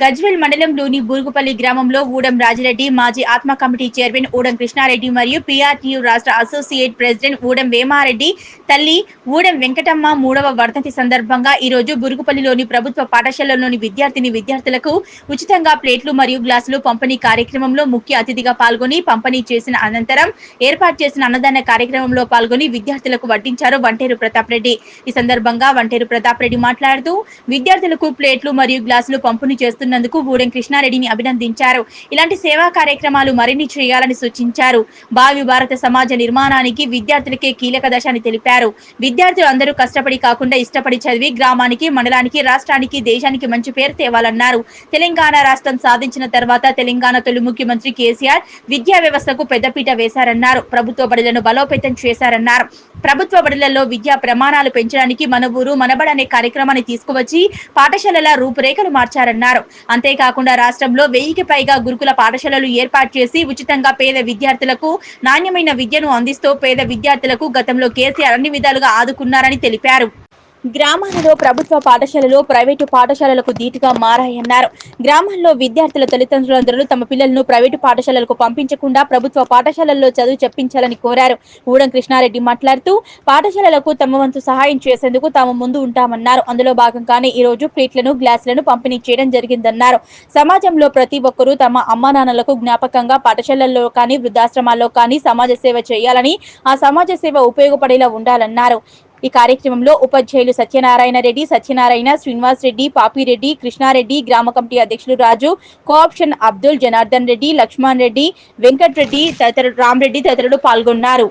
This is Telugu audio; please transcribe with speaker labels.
Speaker 1: గజ్వేల్ మండలంలోని బూరుగుపల్లి గ్రామంలో ఊడం రాజిరెడ్డి, మాజీ ఆత్మ కమిటీ చైర్మన్ ఊడం కృష్ణారెడ్డి మరియు పీఆర్టీయూ రాష్ట్ర అసోసియేట్ ప్రెసిడెంట్ ఊడం వేమారెడ్డి తల్లి ఊడం వెంకటమ్మ 3వ వర్ధంతి సందర్భంగా ఈ రోజు బూరుగుపల్లిలోని ప్రభుత్వ పాఠశాలలోని విద్యార్థులకు ఉచితంగా ప్లేట్లు మరియు గ్లాసులు పంపిణీ కార్యక్రమంలో ముఖ్య అతిథిగా పాల్గొని పంపిణీ చేసిన అనంతరం ఏర్పాటు చేసిన అన్నదాన కార్యక్రమంలో పాల్గొని విద్యార్థులకు వడ్డించారు వంటేరు ప్రతాప్ రెడ్డి. ఈ సందర్భంగా వంటేరు ప్రతాప్ రెడ్డి మాట్లాడుతూ విద్యార్థులకు ప్లేట్లు మరియు గ్లాసులు పంపిణీ చేస్తున్నందుకు ఊడెం కృష్ణారెడ్డిని అభినందించారు. ఇలాంటి సేవా కార్యక్రమాలు మరిన్ని చేయాలని సూచించారు. భావి భారత సమాజ నిర్మాణానికి విద్యార్థులకే కీలక దశ అని తెలిపారు. విద్యార్థులు అందరూ కష్టపడి కాకుండా ఇష్టపడి చదివి గ్రామానికి, మండలానికి, రాష్ట్రానికి, దేశానికి మంచి పేరు తేవాలన్నారు. తెలంగాణ రాష్ట్రం సాధించిన తర్వాత తెలంగాణ తొలి ముఖ్యమంత్రి కేసీఆర్ విద్యా వ్యవస్థకు పెద్దపీట వేశారన్నారు. ప్రభుత్వ బడులను బలోపేతం చేశారన్నారు. ప్రభుత్వ బడులలో విద్యా ప్రమాణాలు పెంచడానికి మన ఊరు మనబడ అనే కార్యక్రమాన్ని తీసుకువచ్చి పాఠశాలల రూపురేఖలు మార్చారన్నారు. అంతేకాకుండా రాష్ట్రంలో 1000కి పైగా గురుకుల పాఠశాలలు ఏర్పాటు చేసి ఉచితంగా పేద విద్యార్థులకు నాణ్యమైన విద్యను అందిస్తూ పేద విద్యార్థులకు గతంలో కేసీఆర్ అన్ని విధాలుగా ఆదుకున్నారని తెలిపారు. గ్రామాలలో ప్రభుత్వ పాఠశాలలు ప్రైవేటు పాఠశాలలకు ధీటుగా మారాయన్నారు. గ్రామాల్లో విద్యార్థుల తల్లిదండ్రులందరూ తమ పిల్లలను ప్రైవేటు పాఠశాలలకు పంపించకుండా ప్రభుత్వ పాఠశాలల్లో చదువు చెప్పించాలని కోరారు. ఊడం కృష్ణారెడ్డి మాట్లాడుతూ పాఠశాలలకు తమ వంతు సహాయం చేసేందుకు తాము ముందు ఉంటామన్నారు. అందులో భాగంగానే ఈ రోజు ప్లేట్లను, గ్లాసులను పంపిణీ చేయడం జరిగిందన్నారు. సమాజంలో ప్రతి ఒక్కరూ తమ అమ్మానాన్నలకు జ్ఞాపకంగా పాఠశాలల్లో కానీ, వృద్ధాశ్రమాల్లో కానీ సమాజ సేవ చేయాలని, ఆ సమాజ సేవ ఉపయోగపడేలా ఉండాలన్నారు. ఈ కార్యక్రమంలో ఉపాధ్యాయులు సత్యనారాయణ రెడ్డి, శ్రీనివాస్ రెడ్డి, పాపిరెడ్డి, కృష్ణారెడ్డి, గ్రామ కమిటీ అధ్యక్షులు రాజు, కోఆప్షన్ అబ్దుల్, జనార్దన్ రెడ్డి, లక్ష్మణ్ రెడ్డి, వెంకట్ రెడ్డి రామరెడ్డి తదితరులు పాల్గొన్నారు.